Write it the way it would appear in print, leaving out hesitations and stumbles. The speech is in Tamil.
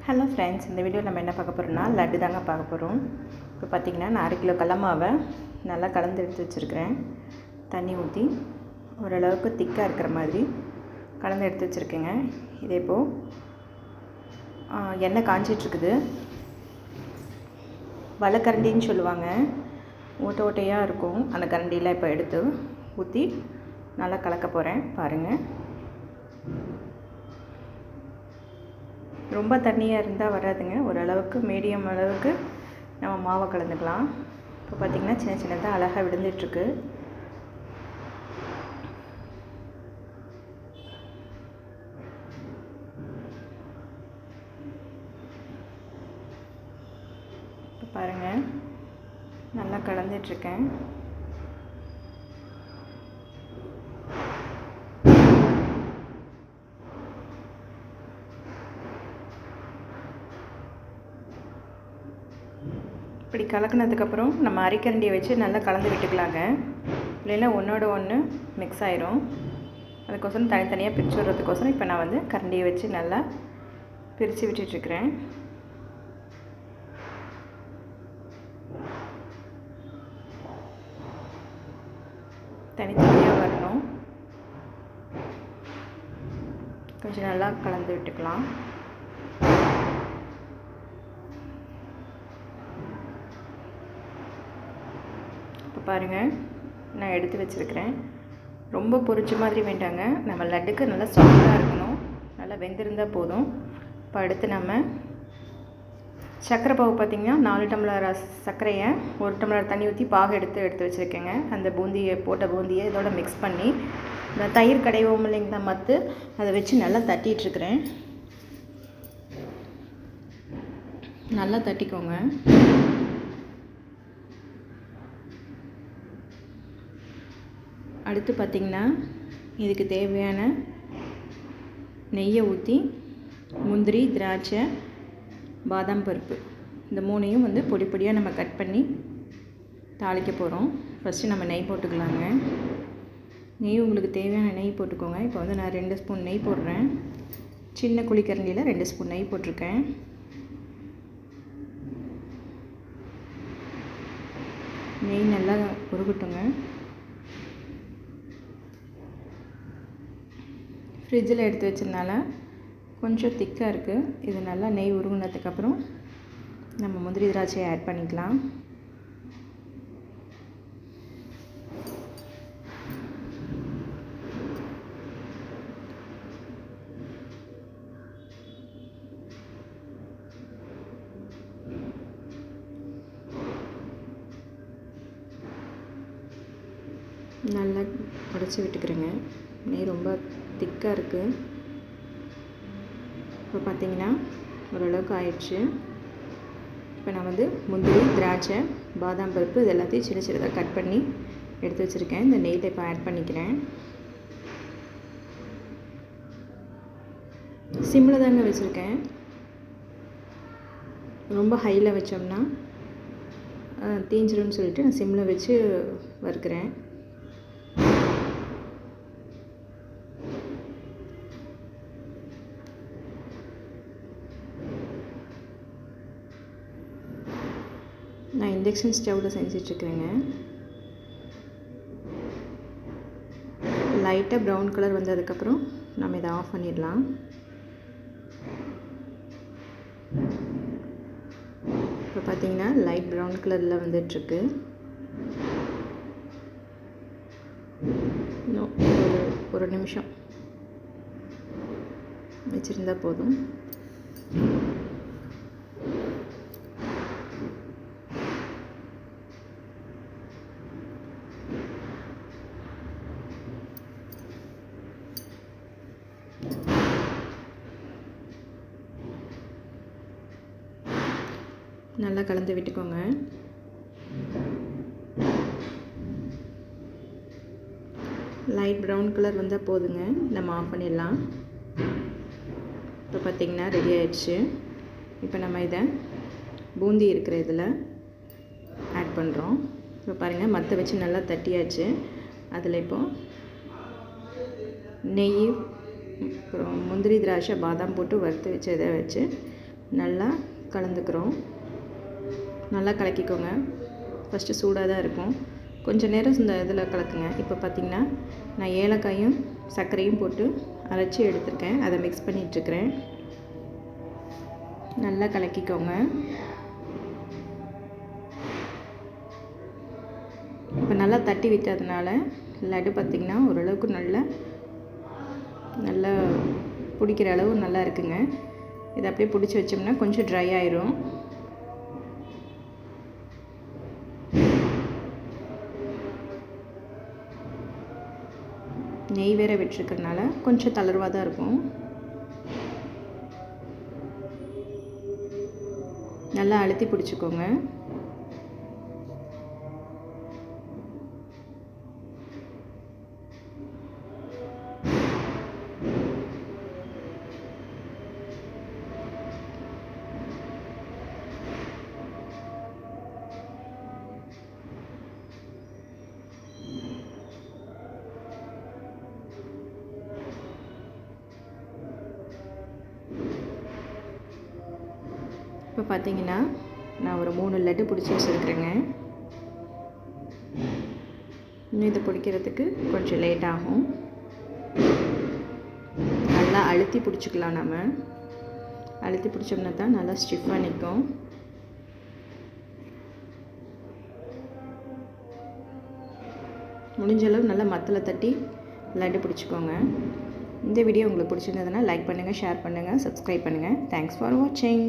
ஹலோ ஃப்ரெண்ட்ஸ், இந்த வீடியோ நம்ம என்ன பார்க்க போகிறோம்னா லட்டு தாங்க பார்க்க போகிறோம். இப்போ பார்த்திங்கன்னா நான் 1/2 கிலோ கடல மாவை நல்லா கலந்து எடுத்து வச்சுருக்கிறேன். தண்ணி ஊற்றி ஓரளவுக்கு திக்காக இருக்கிற மாதிரி கலந்து எடுத்து வச்சுருக்கேங்க. இதே இப்போது எண்ணெய் காஞ்சிட்ருக்குது. வலைக்கரண்டின்னு சொல்லுவாங்க, ஓட்டை ஓட்டையாக இருக்கும். அந்த கரண்டியில் இப்போ எடுத்து ஊற்றி நல்லா கலக்க போகிறேன். பாருங்கள், ரொம்ப தண்ணியாக இருந்தால் வராதுங்க. ஓரளவுக்கு மீடியம் அளவுக்கு நம்ம மாவை கலந்துக்கலாம். இப்போ பார்த்திங்கன்னா சின்ன சின்னதாக அழகாக விழுந்துட்டுருக்கு. இப்போ பாருங்கள், நல்லா கலந்துட்டுருக்கேன். இப்படி கலக்கினதுக்கப்புறம் நம்ம அரைக்கரண்டியை வச்சு நல்லா கலந்து விட்டுக்கலாங்க. இல்லைன்னா ஒன்றோட ஒன்று மிக்ஸ் ஆயிரும். அதுக்கோசரம் தனித்தனியாக பிரித்து விடுறதுக்கோசரம் இப்போ நான் கரண்டியை வச்சு நல்லா பிரித்து விட்டுட்டுருக்கிறேன். தனித்தனியாக வரணும். கொஞ்சம் நல்லா கலந்து விட்டுக்கலாம். இப்போ பாருங்கள், நான் எடுத்து வச்சுருக்கிறேன். ரொம்ப பொரிச்ச மாதிரி வேண்டாங்க. நம்ம லட்டுக்கு நல்லா சாஃப்டாக இருக்கணும், நல்லா வெந்திருந்தால் போதும். இப்போ அடுத்து நம்ம சர்க்கரை பாவு பார்த்திங்கன்னா 4 டம்ளர் சர்க்கரையை 1 டம்ளர் தண்ணி ஊற்றி பாகு எடுத்து வச்சுருக்கேங்க. அந்த போட்ட பூந்தியை இதோட மிக்ஸ் பண்ணி இந்த தயிர் கடைவோம் இல்லைங்களா, மற்ற அதை வச்சு நல்லா தட்டிகிட்ருக்கிறேன். நல்லா தட்டிக்கோங்க. அடுத்து பார்த்திங்கன்னா இதுக்கு தேவையான நெய்யை ஊற்றி முந்திரி, திராட்சை, பாதாம் பருப்பு இந்த 3ஐயும் பொடி பொடியாக நம்ம கட் பண்ணி தாளிக்க போகிறோம். ஃபஸ்ட்டு நம்ம நெய் போட்டுக்கலாங்க. நெய் உங்களுக்கு தேவையான நெய் போட்டுக்கோங்க. இப்போ நான் 2 ஸ்பூன் நெய் போடுறேன். சின்ன குழிக்கரண்டியில் 2 ஸ்பூன் நெய் போட்டிருக்கேன். நெய் நல்லா உருகட்டுங்க. ஃப்ரிட்ஜில் எடுத்து வச்சதுனால கொஞ்சம் திக்காக இருக்குது. இது நல்லா நெய் உருகுனதுக்கப்புறம் நம்ம முந்திரி திராட்சையை ஆட் பண்ணிக்கலாம். நல்லா உடைச்சி விட்டுக்கிறேங்க. நெய் ரொம்ப திக்காக இருக்குது. இப்போ பார்த்திங்கன்னா ஓரளவுக்கு ஆயிடுச்சு. இப்போ நான் முந்திரி, திராட்சை, பாதாம் பருப்பு இது எல்லாத்தையும் சின்ன சின்னதாக கட் பண்ணி எடுத்து வச்சுருக்கேன். இந்த நெய்யில் இப்போ ஆட் பண்ணிக்கிறேன். சிம்மில் தாங்க வச்சுருக்கேன். ரொம்ப ஹையில் வச்சோம்னா தீஞ்சிரும்னு சொல்லிட்டு நான் சிம்மில் வச்சு வறுக்கிறேன். நான் இண்டக்ஷன் ஸ்டவ்வில் செஞ்சிட்ருக்கிறேங்க. லைட்டாக ப்ரௌன் கலர் வந்ததுக்கப்புறம் நம்ம இதை ஆஃப் பண்ணிடலாம். இப்போ பார்த்திங்கன்னா லைட் ப்ரௌன் கலரில் வந்துட்டுருக்கு. இன்னும் ஒரு நிமிஷம் வச்சுருந்தா போதும். நல்லா கலந்து விட்டுக்கோங்க. லைட் ப்ரௌன் கலர் வந்தால் போதுங்க, நம்ம ஆஃப் பண்ணிடலாம். இப்போ பார்த்திங்கன்னா ரெடி ஆயிடுச்சு. இப்போ நம்ம இதை பூந்தி இருக்கிற இதில் ஆட் பண்ணுறோம். இப்போ பாருங்கள், மற்ற வச்சு நல்லா தட்டியாச்சு. அதில் இப்போது நெய், அப்புறம் முந்திரி, திராட்சை, பாதாம் போட்டு வறுத்து வச்சு இதை வச்சு நல்லா கலந்துக்கிறோம். நல்லா கலக்கிக்கோங்க. ஃபஸ்ட்டு சூடாக தான் இருக்கும். கொஞ்சம் நேரம் இந்த இதில் கலக்குங்க. இப்போ பார்த்திங்கன்னா நான் ஏலக்காயும் சர்க்கரையும் போட்டு அரைச்சி எடுத்துருக்கேன். அதை மிக்ஸ் பண்ணிகிட்ருக்கிறேன். நல்லா கலக்கிக்கோங்க. இப்போ நல்லா தட்டி விட்டதுனால லட்டு பார்த்திங்கன்னா ஓரளவுக்கு நல்லா பிடிக்கிற அளவு நல்லா இருக்குங்க. இதை அப்படியே பிடிச்சி வச்சோம்னா கொஞ்சம் ட்ரை ஆயிரும். நெய் வேற விட்டுருக்கறனால கொஞ்சம் தளர்வாக தான் இருக்கும். நல்லா அழுத்தி பிடிச்சிக்கோங்க. இப்போ பார்த்தீங்கன்னா நான் ஒரு 3 லட்டு பிடிச்சி வச்சுருக்கிறேங்க. இன்னும் இதை பிடிக்கிறதுக்கு கொஞ்சம் லேட் ஆகும். நல்லா அழுத்தி பிடிச்சிக்கலாம். நம்ம அழுத்தி பிடிச்சோம்னா தான் நல்லா ஸ்டிஃபாக நிற்கும். முடிஞ்ச அளவு நல்லா மத்தளை தட்டி லட்டு பிடிச்சிக்கோங்க. இந்த வீடியோ உங்களுக்கு பிடிச்சிருந்ததுன்னா லைக் பண்ணுங்கள், ஷேர் பண்ணுங்கள், சப்ஸ்கிரைப் பண்ணுங்கள். தேங்க்ஸ் ஃபார் வாட்சிங்.